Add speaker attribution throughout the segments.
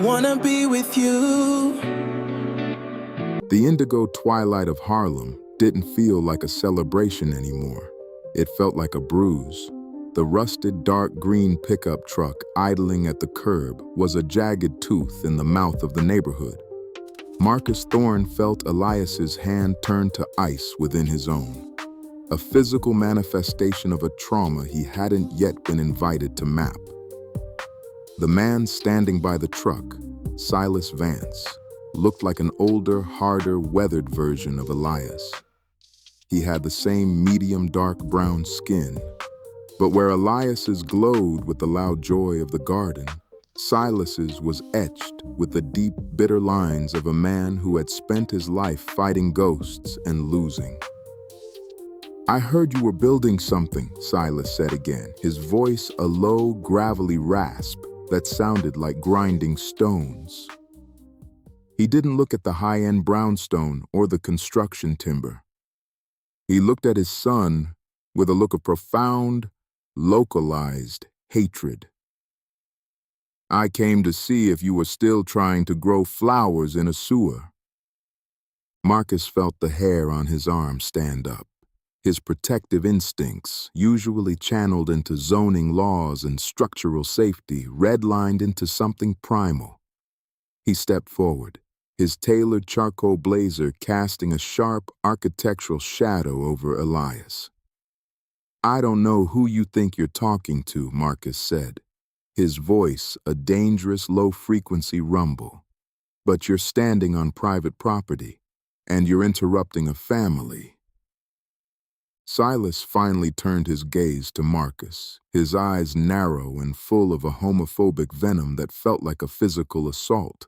Speaker 1: wanna be with you.
Speaker 2: The indigo twilight of Harlem didn't feel like a celebration anymore. It felt like a bruise. The rusted dark green pickup truck idling at the curb was a jagged tooth in the mouth of the neighborhood. Marcus Thorne felt Elias's hand turn to ice within his own, a physical manifestation of a trauma he hadn't yet been invited to map. The man standing by the truck, Silas Vance, looked like an older, harder, weathered version of Elias. He had the same medium dark brown skin, but where Elias's glowed with the loud joy of the garden, Silas's was etched with the deep, bitter lines of a man who had spent his life fighting ghosts and losing. "I heard you were building something," Silas said again, his voice a low, gravelly rasp that sounded like grinding stones. He didn't look at the high-end brownstone or the construction timber. He looked at his son with a look of profound, localized hatred. "I came to see if you were still trying to grow flowers in a sewer." Marcus felt the hair on his arm stand up. His protective instincts, usually channeled into zoning laws and structural safety, redlined into something primal. He stepped forward, his tailored charcoal blazer casting a sharp architectural shadow over Elias. "I don't know who you think you're talking to," Marcus said, his voice a dangerous low-frequency rumble. "But you're standing on private property, and you're interrupting a family." Silas finally turned his gaze to Marcus, his eyes narrow and full of a homophobic venom that felt like a physical assault.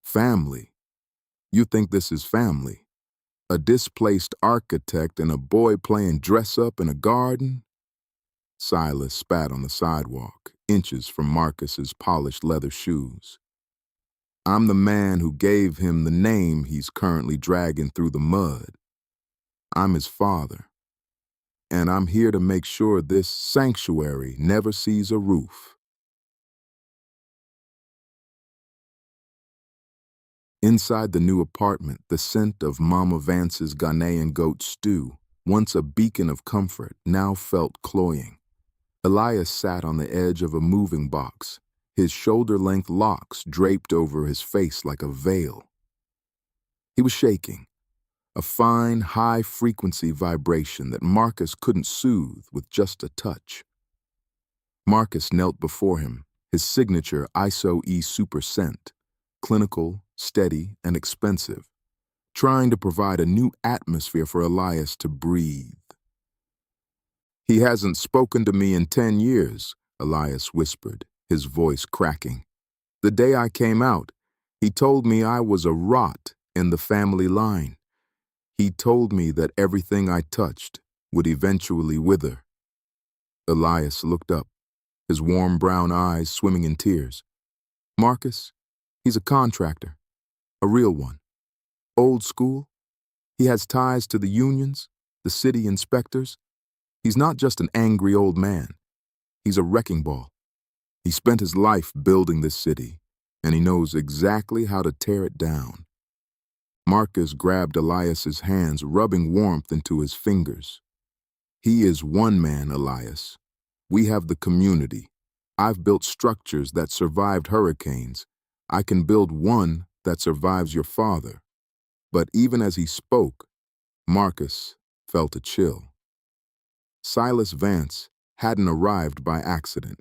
Speaker 2: "Family? You think this is family? A displaced architect and a boy playing dress-up in a garden?" Silas spat on the sidewalk, inches from Marcus's polished leather shoes. "I'm the man who gave him the name he's currently dragging through the mud. I'm his father, and I'm here to make sure this sanctuary never sees a roof." Inside the new apartment, the scent of Mama Vance's Ghanaian goat stew, once a beacon of comfort, now felt cloying. Elias sat on the edge of a moving box, his shoulder-length locks draped over his face like a veil. He was shaking, a fine, high-frequency vibration that Marcus couldn't soothe with just a touch. Marcus knelt before him, his signature ISO-E super scent, clinical, steady, and expensive, trying to provide a new atmosphere for Elias to breathe. "He hasn't spoken to me in 10 years, Elias whispered, his voice cracking. "The day I came out, he told me I was a rot in the family line. He told me that everything I touched would eventually wither." Elias looked up, his warm brown eyes swimming in tears. "Marcus, he's a contractor, a real one. Old school. He has ties to the unions, the city inspectors. He's not just an angry old man. He's a wrecking ball. He spent his life building this city, and he knows exactly how to tear it down." Marcus grabbed Elias's hands, rubbing warmth into his fingers. "He is one man, Elias. We have the community. I've built structures that survived hurricanes. I can build one that survives your father." But even as he spoke, Marcus felt a chill. Silas Vance hadn't arrived by accident.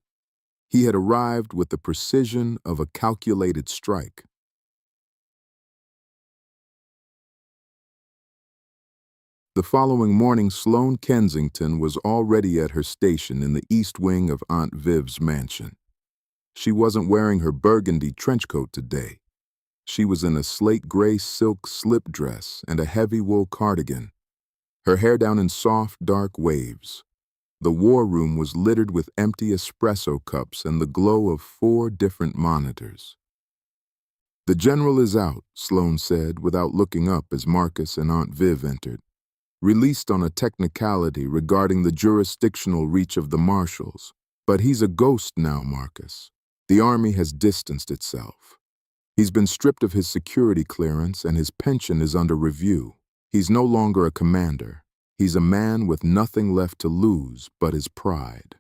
Speaker 2: He had arrived with the precision of a calculated strike. The following morning, Sloane Kensington was already at her station in the east wing of Aunt Viv's mansion. She wasn't wearing her burgundy trench coat today. She was in a slate gray silk slip dress and a heavy wool cardigan, her hair down in soft, dark waves. The war room was littered with empty espresso cups and the glow of 4 different monitors. "The general is out," Sloane said without looking up as Marcus and Aunt Viv entered. "Released on a technicality regarding the jurisdictional reach of the marshals. But he's a ghost now, Marcus. The army has distanced itself. He's been stripped of his security clearance and his pension is under review. He's no longer a commander. He's a man with nothing left to lose but his pride.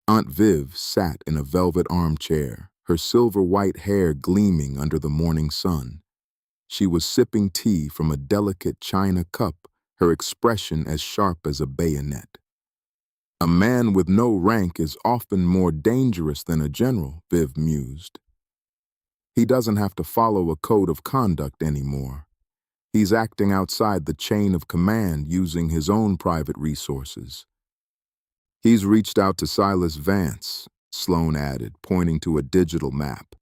Speaker 2: Aunt Viv sat in a velvet armchair, her silver-white hair gleaming under the morning sun. She was sipping tea from a delicate china cup, her expression as sharp as a bayonet. A man with no rank is often more dangerous than a general, Viv mused. He doesn't have to follow a code of conduct anymore. He's acting outside the chain of command using his own private resources. He's reached out to Silas Vance, Sloan added, pointing to a digital map.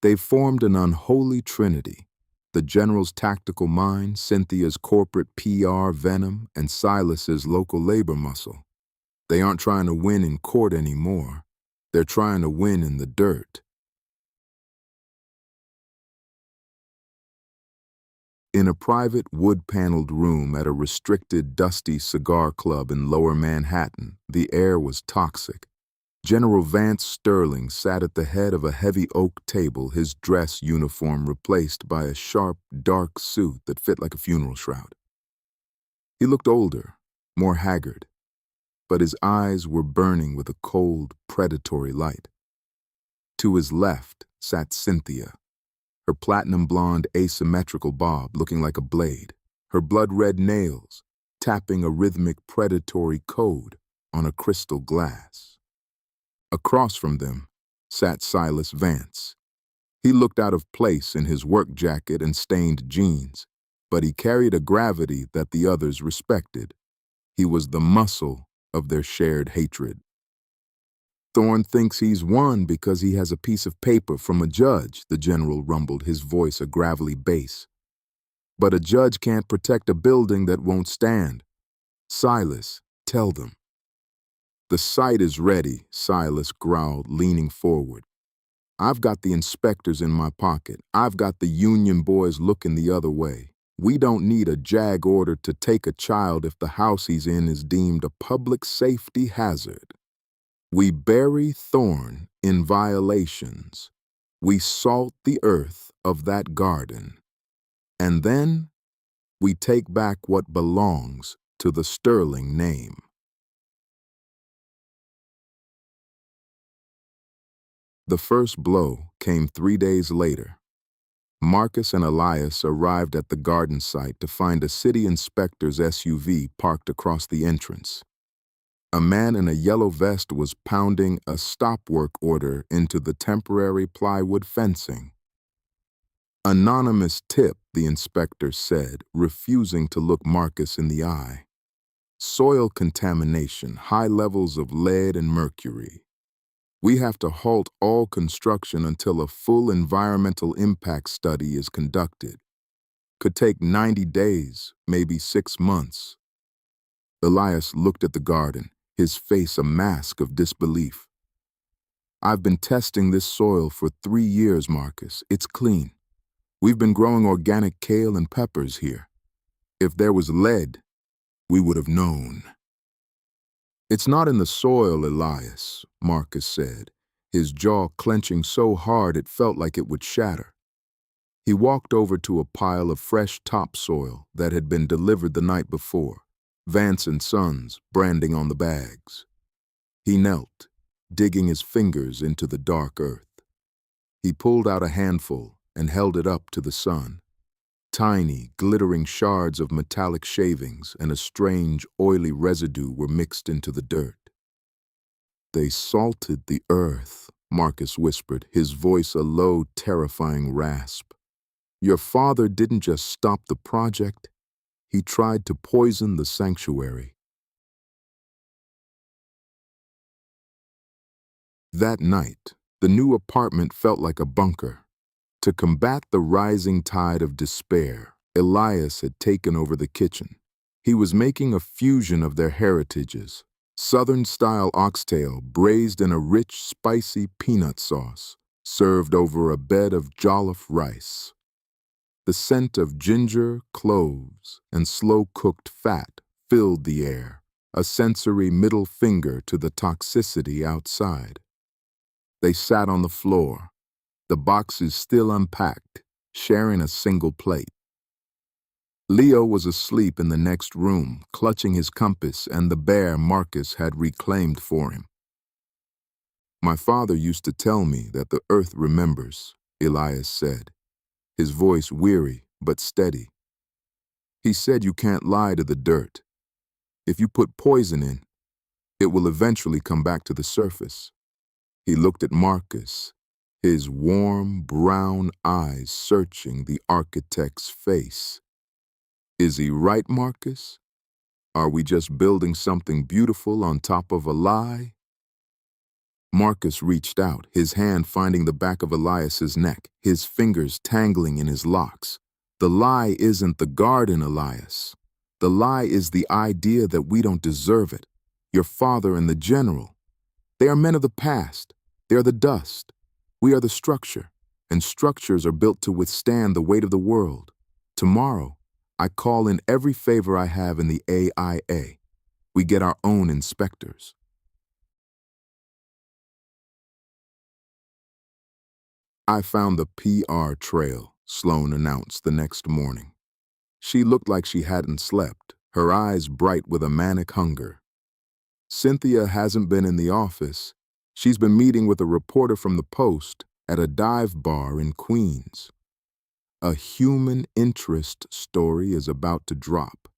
Speaker 2: They've formed an unholy trinity. The general's tactical mind, Cynthia's corporate PR venom, and Silas's local labor muscle. They aren't trying to win in court anymore. They're trying to win in the dirt. In a private wood-paneled room at a restricted, dusty cigar club in Lower Manhattan, the air was toxic. General Vance Sterling sat at the head of a heavy oak table, his dress uniform replaced by a sharp, dark suit that fit like a funeral shroud. He looked older, more haggard, but his eyes were burning with a cold, predatory light. To his left sat Cynthia, her platinum-blonde asymmetrical bob looking like a blade, her blood-red nails tapping a rhythmic predatory code on a crystal glass. Across from them sat Silas Vance. He looked out of place in his work jacket and stained jeans, but he carried a gravity that the others respected. He was the muscle of their shared hatred. Thorne thinks he's won because he has a piece of paper from a judge, the general rumbled, his voice a gravelly bass. But a judge can't protect a building that won't stand. Silas, tell them. The site is ready, Silas growled, leaning forward. I've got the inspectors in my pocket. I've got the union boys looking the other way. We don't need a JAG order to take a child if the house he's in is deemed a public safety hazard. We bury Thorne in violations. We salt the earth of that garden. And then we take back what belongs to the Sterling name. The first blow came 3 days later. Marcus and Elias arrived at the garden site to find a city inspector's SUV parked across the entrance. A man in a yellow vest was pounding a stop work order into the temporary plywood fencing. Anonymous tip, the inspector said, refusing to look Marcus in the eye. Soil contamination, high levels of lead and mercury. We have to halt all construction until a full environmental impact study is conducted. Could take 90 days, maybe 6 months. Elias looked at the garden, his face a mask of disbelief. I've been testing this soil for 3 years, Marcus. It's clean. We've been growing organic kale and peppers here. If there was lead, we would have known. It's not in the soil, Elias, Marcus said, his jaw clenching so hard it felt like it would shatter. He walked over to a pile of fresh topsoil that had been delivered the night before, Vance and Sons branding on the bags. He knelt, digging his fingers into the dark earth. He pulled out a handful and held it up to the sun. Tiny, glittering shards of metallic shavings and a strange, oily residue were mixed into the dirt. They salted the earth, Marcus whispered, his voice a low, terrifying rasp. Your father didn't just stop the project, he tried to poison the sanctuary. That night, the new apartment felt like a bunker. To combat the rising tide of despair, Elias had taken over the kitchen. He was making a fusion of their heritages, Southern-style oxtail braised in a rich, spicy peanut sauce, served over a bed of jollof rice. The scent of ginger, cloves, and slow-cooked fat filled the air, a sensory middle finger to the toxicity outside. They sat on the floor, the boxes still unpacked, sharing a single plate. Leo was asleep in the next room, clutching his compass and the bear Marcus had reclaimed for him. "My father used to tell me that the earth remembers," Elias said, his voice weary but steady. "He said you can't lie to the dirt. If you put poison in, it will eventually come back to the surface." He looked at Marcus, his warm brown eyes searching the architect's face. "Is he right, Marcus? Are we just building something beautiful on top of a lie?" Marcus reached out, his hand finding the back of Elias's neck, his fingers tangling in his locks. "The lie isn't the garden, Elias. The lie is the idea that we don't deserve it. Your father and the general, they are men of the past. They are the dust. We are the structure, and structures are built to withstand the weight of the world. Tomorrow, I call in every favor I have in the AIA. We get our own inspectors." "I found the PR trail," Sloan announced the next morning. She looked like she hadn't slept, her eyes bright with a manic hunger. "Cynthia hasn't been in the office. She's been meeting with a reporter from the Post at a dive bar in Queens. A human interest story is about to drop.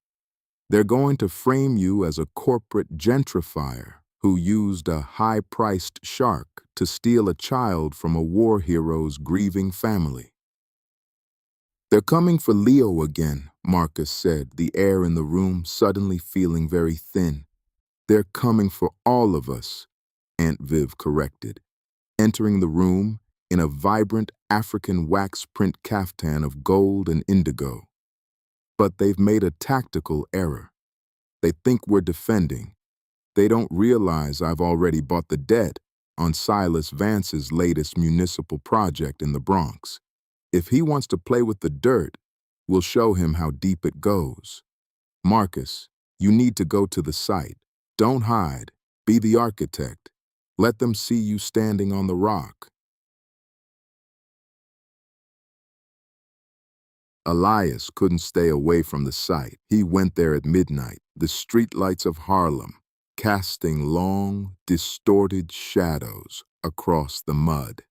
Speaker 2: They're going to frame you as a corporate gentrifier who used a high-priced shark to steal a child from a war hero's grieving family." "They're coming for Leo again," Marcus said, the air in the room suddenly feeling very thin. "They're coming for all of us," Aunt Viv corrected, entering the room in a vibrant African wax print caftan of gold and indigo. "But they've made a tactical error. They think we're defending. They don't realize I've already bought the debt on Silas Vance's latest municipal project in the Bronx. If he wants to play with the dirt, we'll show him how deep it goes. Marcus, you need to go to the site. Don't hide. Be the architect. Let them see you standing on the rock." Elias couldn't stay away from the site. He went there at midnight, the streetlights of Harlem, casting long, distorted shadows across the mud.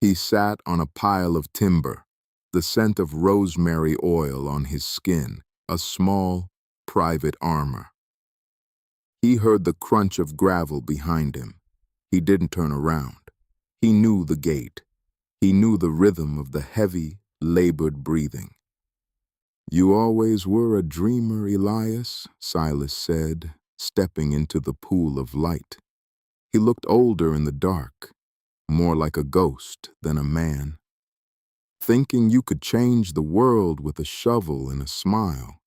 Speaker 2: He sat on a pile of timber, the scent of rosemary oil on his skin, a small, private armor. He heard the crunch of gravel behind him. He didn't turn around. He knew the gait. He knew the rhythm of the heavy, labored breathing. "You always were a dreamer, Elias," Silas said, stepping into the pool of light. He looked older in the dark, more like a ghost than a man. "Thinking you could change the world with a shovel and a smile.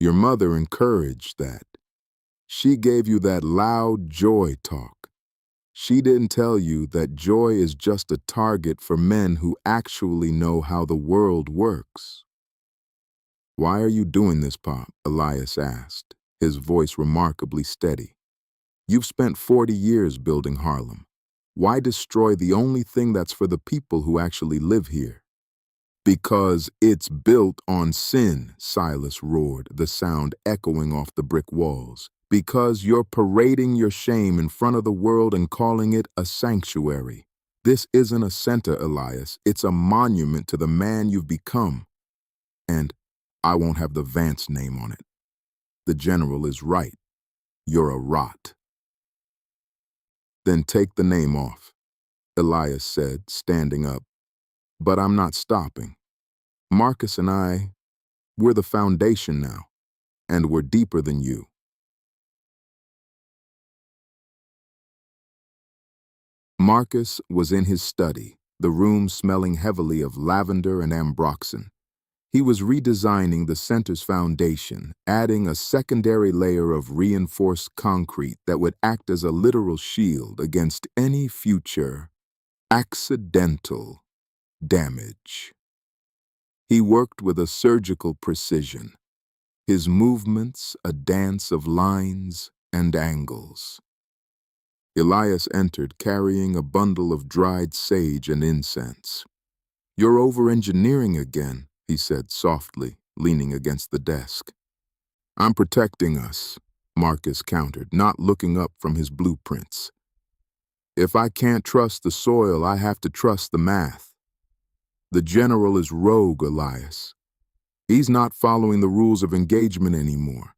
Speaker 2: Your mother encouraged that. She gave you that loud joy talk. She didn't tell you that joy is just a target for men who actually know how the world works." "Why are you doing this, Pop?" Elias asked, his voice remarkably steady. "You've spent 40 years building Harlem. Why destroy the only thing that's for the people who actually live here?" "Because it's built on sin," Silas roared, the sound echoing off the brick walls. "Because you're parading your shame in front of the world and calling it a sanctuary. This isn't a center, Elias. It's a monument to the man you've become. And I won't have the Vance name on it. The general is right. You're a rot." "Then take the name off," Elias said, standing up. "But I'm not stopping. Marcus and we're the foundation now, and we're deeper than you." Marcus was in his study, the room smelling heavily of lavender and ambroxan. He was redesigning the center's foundation, adding a secondary layer of reinforced concrete that would act as a literal shield against any future accidental damage. He worked with a surgical precision, his movements a dance of lines and angles. Elias entered, carrying a bundle of dried sage and incense. "You're over-engineering again," he said softly, leaning against the desk. "I'm protecting us," Marcus countered, not looking up from his blueprints. "If I can't trust the soil, I have to trust the math. The general is rogue, Elias. He's not following the rules of engagement anymore.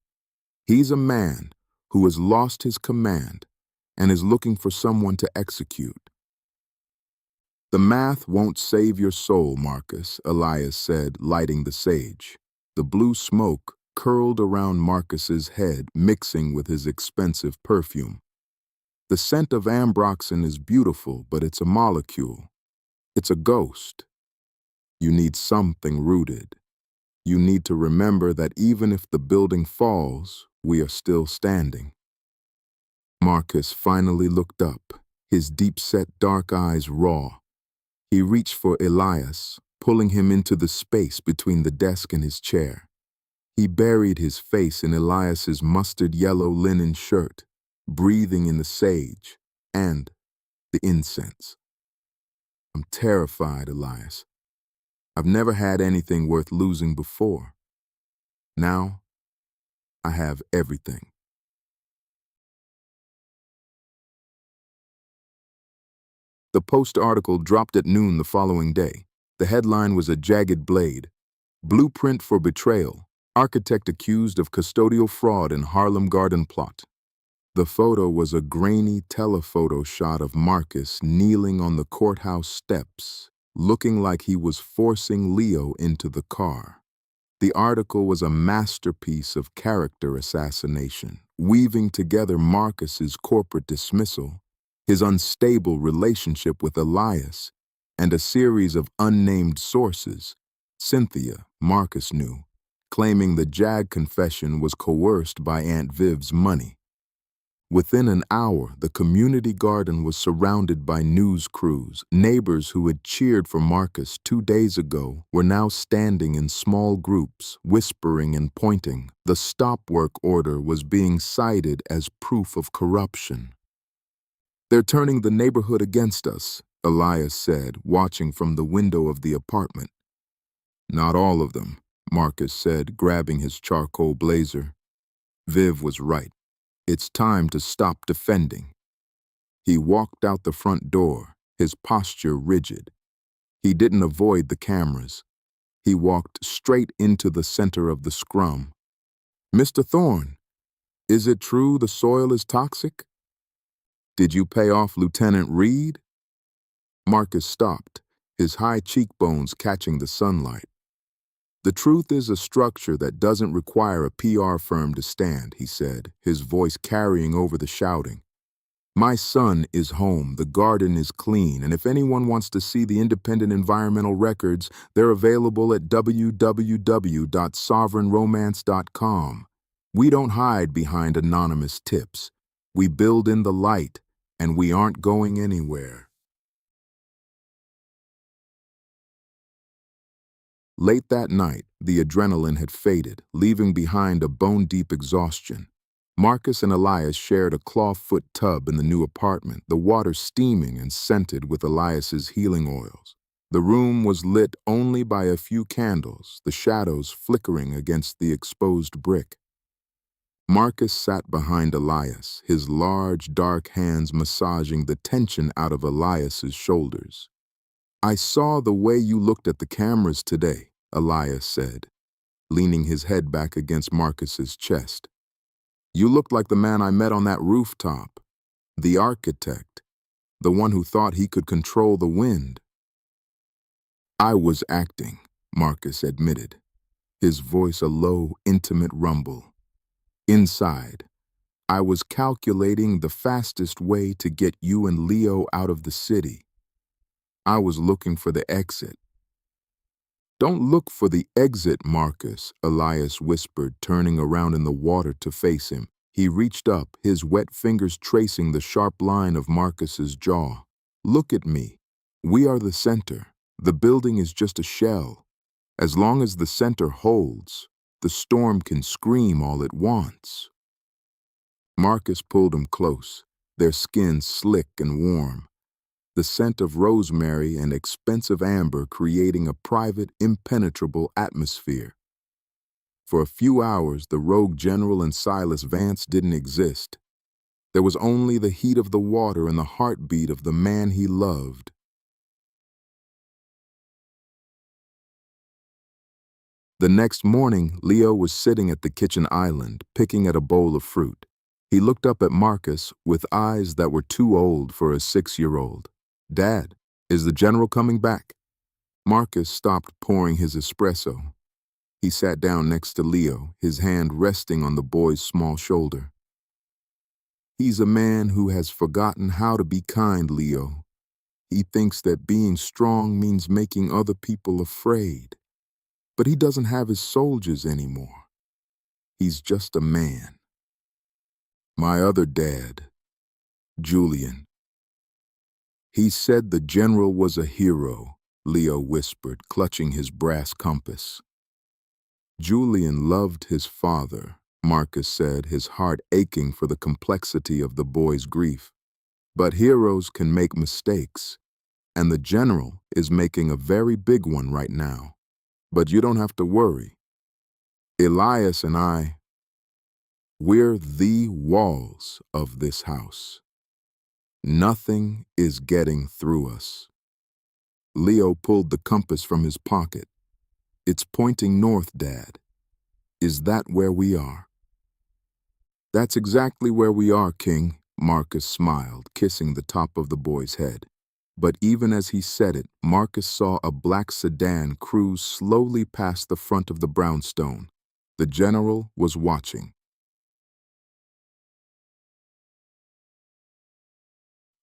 Speaker 2: He's a man who has lost his command and is looking for someone to execute." "The math won't save your soul, Marcus," Elias said, lighting the sage. The blue smoke curled around Marcus's head, mixing with his expensive perfume. "The scent of ambroxan is beautiful, but it's a molecule. It's a ghost. You need something rooted. You need to remember that even if the building falls, we are still standing." Marcus finally looked up, his deep-set dark eyes raw. He reached for Elias, pulling him into the space between the desk and his chair. He buried his face in Elias's mustard-yellow linen shirt, breathing in the sage and the incense. "I'm terrified, Elias. I've never had anything worth losing before. Now, I have everything." The Post article dropped at noon the following day. The headline was a jagged blade. "Blueprint for betrayal. Architect accused of custodial fraud in Harlem garden plot." The photo was a grainy telephoto shot of Marcus kneeling on the courthouse steps, looking like he was forcing Leo into the car. The article was a masterpiece of character assassination, weaving together Marcus's corporate dismissal, his unstable relationship with Elias, and a series of unnamed sources. Cynthia, Marcus knew, claiming the JAG confession was coerced by Aunt Viv's money. Within an hour, the community garden was surrounded by news crews. Neighbors who had cheered for Marcus 2 days ago were now standing in small groups, whispering and pointing. The stop work order was being cited as proof of corruption. "They're turning the neighborhood against us," Elias said, watching from the window of the apartment. "Not all of them," Marcus said, grabbing his charcoal blazer. Viv was right. It's time to stop defending. He walked out the front door, his posture rigid. He didn't avoid the cameras. He walked straight into the center of the scrum. "Mr. Thorne, is it true the soil is toxic? Did you pay off Lieutenant Reed?" Marcus stopped, his high cheekbones catching the sunlight. "The truth is a structure that doesn't require a PR firm to stand," he said, his voice carrying over the shouting. "My son is home, the garden is clean, and if anyone wants to see the independent environmental records, they're available at www.sovereignromance.com. We don't hide behind anonymous tips. We build in the light, and we aren't going anywhere." Late that night, the adrenaline had faded, leaving behind a bone-deep exhaustion. Marcus and Elias shared a clawfoot tub in the new apartment, the water steaming and scented with Elias's healing oils. The room was lit only by a few candles, the shadows flickering against the exposed brick. Marcus sat behind Elias, his large, dark hands massaging the tension out of Elias's shoulders. "I saw the way you looked at the cameras today," Elias said, leaning his head back against Marcus's chest. "You looked like the man I met on that rooftop, the architect, the one who thought he could control the wind." "I was acting," Marcus admitted, his voice a low, intimate rumble. "Inside, I was calculating the fastest way to get you and Leo out of the city. I was looking for the exit." "Don't look for the exit, Marcus," Elias whispered, turning around in the water to face him. He reached up, his wet fingers tracing the sharp line of Marcus's jaw. "Look at me. We are the center. The building is just a shell. As long as the center holds, the storm can scream all it wants." Marcus pulled him close, their skin slick and warm, the scent of rosemary and expensive amber creating a private, impenetrable atmosphere. For a few hours, the rogue general and Silas Vance didn't exist. There was only the heat of the water and the heartbeat of the man he loved. The next morning, Leo was sitting at the kitchen island, picking at a bowl of fruit. He looked up at Marcus with eyes that were too old for a 6-year-old. "Dad, is the general coming back?" Marcus stopped pouring his espresso. He sat down next to Leo, his hand resting on the boy's small shoulder. "He's a man who has forgotten how to be kind, Leo. He thinks that being strong means making other people afraid. But he doesn't have his soldiers anymore. He's just a man." "My other dad, Julian. He said the general was a hero," Leo whispered, clutching his brass compass. "Julian loved his father," Marcus said, his heart aching for the complexity of the boy's grief. "But heroes can make mistakes, and the general is making a very big one right now. But you don't have to worry. Elias and we're the walls of this house. Nothing is getting through us." Leo pulled the compass from his pocket. "It's pointing north, Dad. Is that where we are?" "That's exactly where we are, King," Marcus smiled, kissing the top of the boy's head. But even as he said it, Marcus saw a black sedan cruise slowly past the front of the brownstone. The general was watching.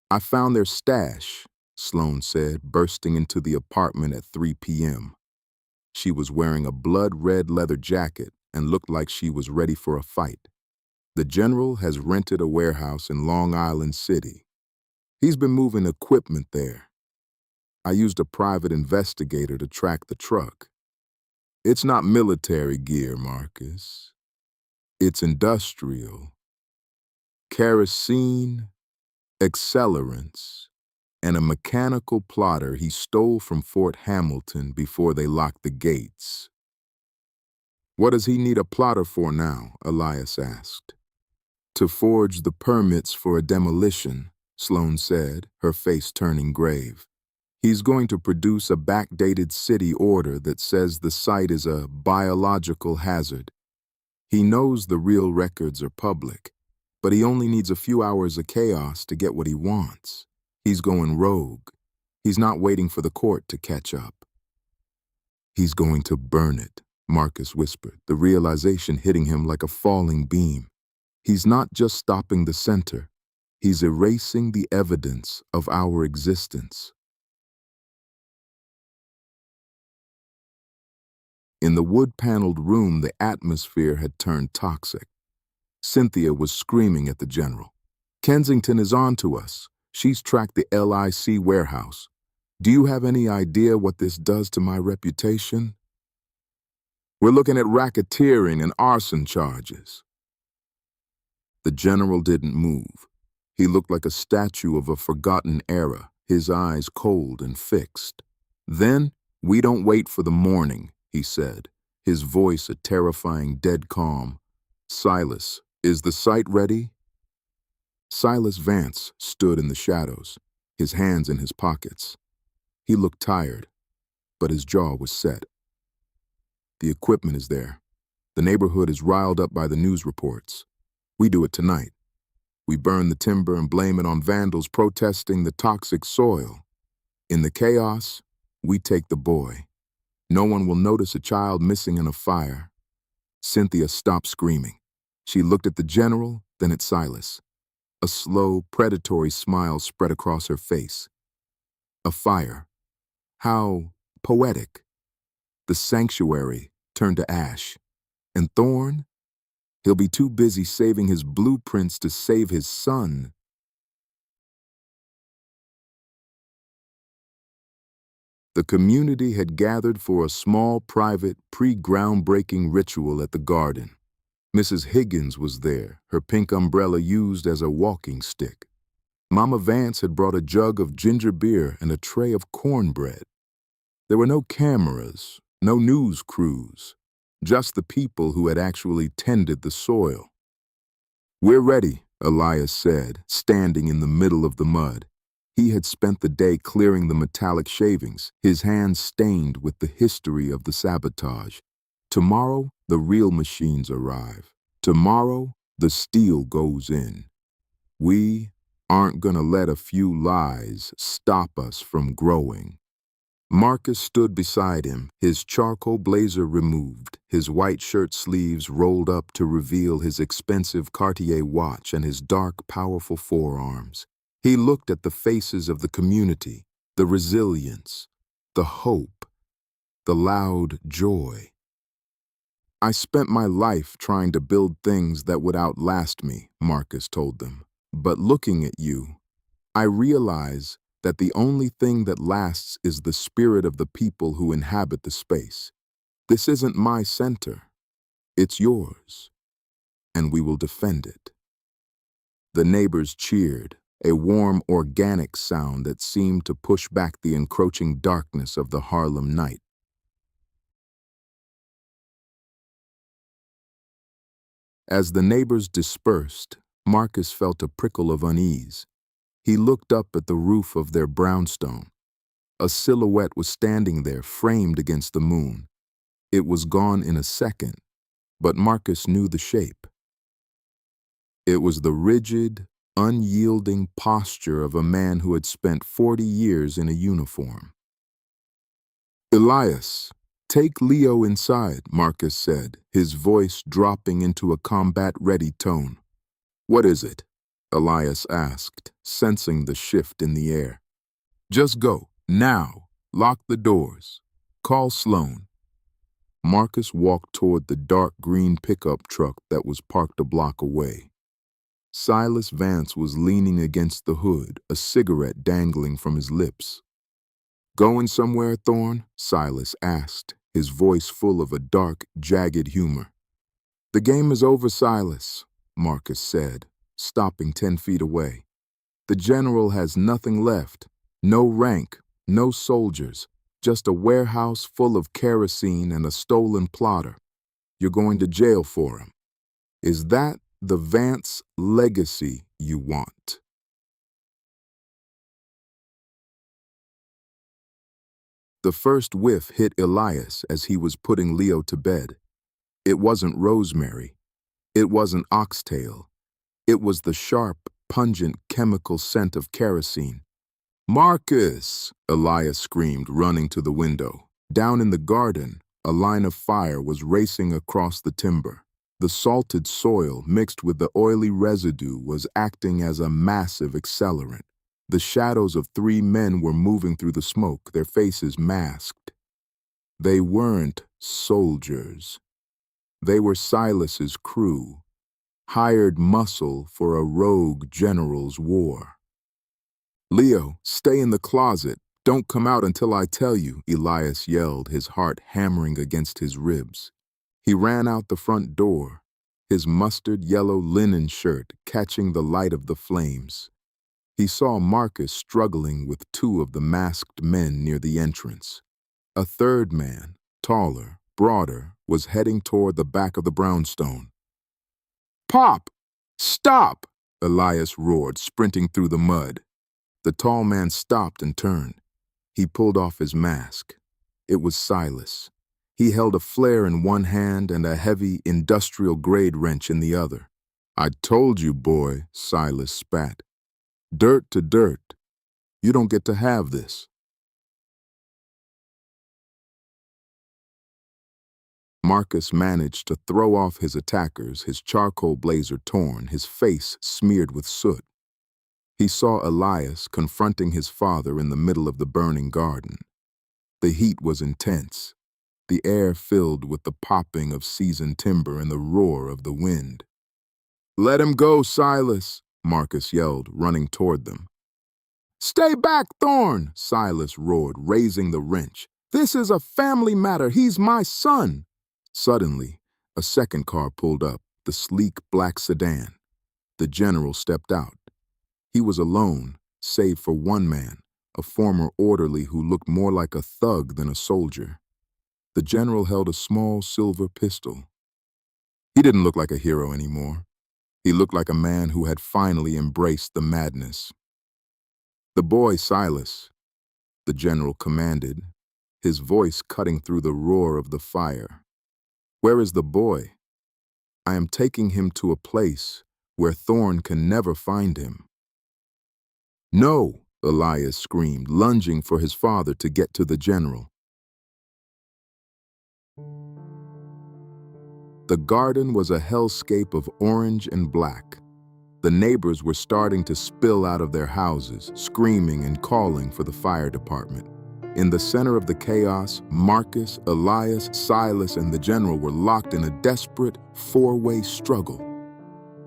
Speaker 2: "I found their stash," Sloane said, bursting into the apartment at 3 p.m. She was wearing a blood-red leather jacket and looked like she was ready for a fight. "The general has rented a warehouse in Long Island City. He's been moving equipment there. I used a private investigator to track the truck. It's not military gear, Marcus. It's industrial. Kerosene, accelerants, and a mechanical plotter he stole from Fort Hamilton before they locked the gates." "What does he need a plotter for now?" Elias asked. "To forge the permits for a demolition," Sloane said, her face turning grave. "He's going to produce a backdated city order that says the site is a biological hazard. He knows the real records are public, but he only needs a few hours of chaos to get what he wants. He's going rogue. He's not waiting for the court to catch up." "He's going to burn it," Marcus whispered, the realization hitting him like a falling beam. "He's not just stopping the center. He's erasing the evidence of our existence." In the wood-paneled room, the atmosphere had turned toxic. Cynthia was screaming at the general. "Kensington is on to us. She's tracked the LIC warehouse. Do you have any idea what this does to my reputation? We're looking at racketeering and arson charges." The general didn't move. He looked like a statue of a forgotten era, his eyes cold and fixed. "Then, we don't wait for the morning," he said, his voice a terrifying dead calm. "Silas, is the site ready?" Silas Vance stood in the shadows, his hands in his pockets. He looked tired, but his jaw was set. "The equipment is there. The neighborhood is riled up by the news reports. We do it tonight. We burn the timber and blame it on vandals protesting the toxic soil. In the chaos, we take the boy. No one will notice a child missing in a fire." Cynthia stopped screaming. She looked at the general, then at Silas. A slow, predatory smile spread across her face. A fire. How poetic. The sanctuary turned to ash. And Thorne? He'll be too busy saving his blueprints to save his son. The community had gathered for a small, private, pre-groundbreaking ritual at the garden. Mrs. Higgins was there, her pink umbrella used as a walking stick. Mama Vance had brought a jug of ginger beer and a tray of cornbread. There were no cameras, no news crews, just the people who had actually tended the soil. "We're ready," Elias said, standing in the middle of the mud. He had spent the day clearing the metallic shavings, his hands stained with the history of the sabotage. "Tomorrow, the real machines arrive. Tomorrow, the steel goes in. We aren't gonna let a few lies stop us from growing." Marcus stood beside him, his charcoal blazer removed, his white shirt sleeves rolled up to reveal his expensive Cartier watch and his dark, powerful forearms. He looked at the faces of the community, the resilience, the hope, the loud joy. "I spent my life trying to build things that would outlast me," Marcus told them. "But looking at you, I realize that the only thing that lasts is the spirit of the people who inhabit the space. This isn't my center. It's yours, and we will defend it." The neighbors cheered, a warm, organic sound that seemed to push back the encroaching darkness of the Harlem night. As the neighbors dispersed, Marcus felt a prickle of unease. He looked up at the roof of their brownstone. A silhouette was standing there, framed against the moon. It was gone in a second, but Marcus knew the shape. It was the rigid, unyielding posture of a man who had spent 40 years in a uniform. "Elias, take Leo inside," Marcus said, his voice dropping into a combat-ready tone. "What is it?" Elias asked, sensing the shift in the air. "Just go, now. Lock the doors. Call Sloan." Marcus walked toward the dark green pickup truck that was parked a block away. Silas Vance was leaning against the hood, a cigarette dangling from his lips. "Going somewhere, Thorne?" Silas asked, his voice full of a dark, jagged humor. "The game is over, Silas," Marcus said, stopping 10 feet away. "The general has nothing left. No rank, no soldiers, just a warehouse full of kerosene and a stolen plotter. You're going to jail for him. Is that the Vance legacy you want?" The first whiff hit Elias as he was putting Leo to bed. It wasn't rosemary. It wasn't oxtail. It was the sharp, pungent chemical scent of kerosene. "Marcus!" Elias screamed, running to the window. Down in the garden, a line of fire was racing across the timber. The salted soil mixed with the oily residue was acting as a massive accelerant. The shadows of 3 men were moving through the smoke, their faces masked. They weren't soldiers. They were Silas's crew, hired muscle for a rogue general's war. "Leo, stay in the closet. Don't come out until I tell you," Elias yelled, his heart hammering against his ribs. He ran out the front door, his mustard yellow linen shirt catching the light of the flames. He saw Marcus struggling with 2 of the masked men near the entrance. A third man, taller, broader, was heading toward the back of the brownstone. "Pop! Stop!" Elias roared, sprinting through the mud. The tall man stopped and turned. He pulled off his mask. It was Silas. He held a flare in one hand and a heavy, industrial-grade wrench in the other. "I told you, boy," Silas spat. "Dirt to dirt. You don't get to have this." Marcus managed to throw off his attackers, his charcoal blazer torn, his face smeared with soot. He saw Elias confronting his father in the middle of the burning garden. The heat was intense, the air filled with the popping of seasoned timber and the roar of the wind. "Let him go, Silas," Marcus yelled, running toward them. "Stay back, Thorne!" Silas roared, raising the wrench. "This is a family matter. He's my son." Suddenly, a second car pulled up, the sleek black sedan. The general stepped out. He was alone, save for one man, a former orderly who looked more like a thug than a soldier. The general held a small silver pistol. He didn't look like a hero anymore. He looked like a man who had finally embraced the madness. "The boy, Silas," the general commanded, his voice cutting through the roar of the fire. "Where is the boy? I am taking him to a place where Thorn can never find him." "No!" Elias screamed, lunging for his father to get to the general. The garden was a hellscape of orange and black. The neighbors were starting to spill out of their houses, screaming and calling for the fire department. In the center of the chaos, Marcus, Elias, Silas, and the general were locked in a desperate four-way struggle.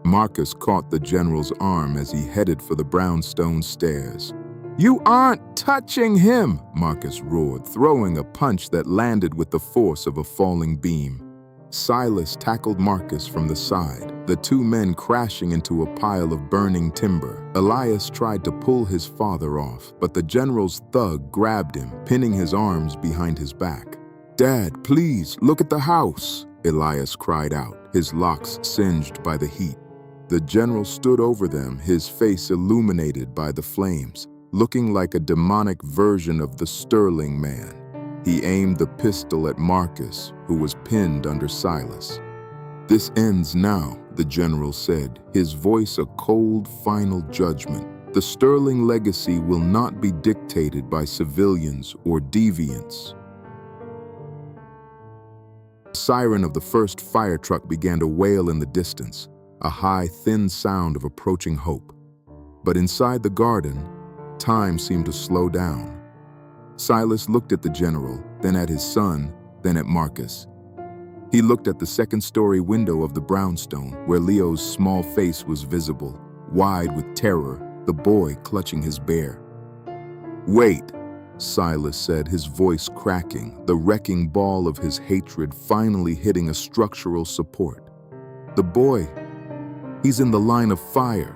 Speaker 2: Marcus caught the general's arm as he headed for the brownstone stairs. "You aren't touching him!" Marcus roared, throwing a punch that landed with the force of a falling beam. Silas tackled Marcus from the side, the two men crashing into a pile of burning timber. Elias tried to pull his father off, but the general's thug grabbed him, pinning his arms behind his back. "Dad, please, look at the house!" Elias cried out, his locks singed by the heat. The general stood over them, his face illuminated by the flames, looking like a demonic version of the Sterling Man. He aimed the pistol at Marcus, who was pinned under Silas. "This ends now," the general said, his voice a cold, final judgment. "The Sterling legacy will not be dictated by civilians or deviants." The siren of the first fire truck began to wail in the distance, a high, thin sound of approaching hope. But inside the garden, time seemed to slow down. Silas looked at the general, then at his son, then at Marcus. He looked at the second-story window of the brownstone, where Leo's small face was visible, wide with terror, the boy clutching his bear. "Wait," Silas said, his voice cracking, the wrecking ball of his hatred finally hitting a structural support. "The boy, he's in the line of fire."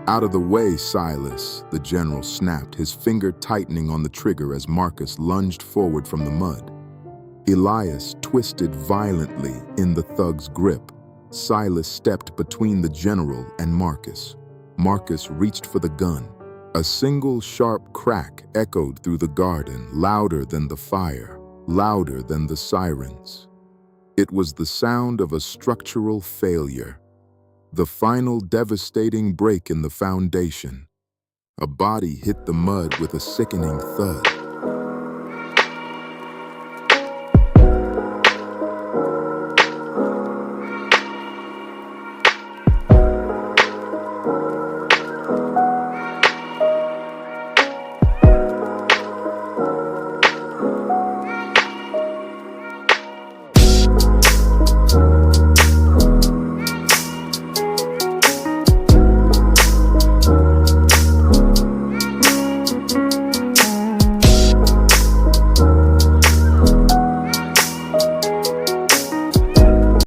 Speaker 2: "Out of the way, Silas," the general snapped, his finger tightening on the trigger as Marcus lunged forward from the mud. Elias twisted violently in the thug's grip. Silas stepped between the general and Marcus. Marcus reached for the gun. A single sharp crack echoed through the garden, louder than the fire, louder than the sirens. It was the sound of a structural failure. The final devastating break in the foundation. A body hit the mud with a sickening thud.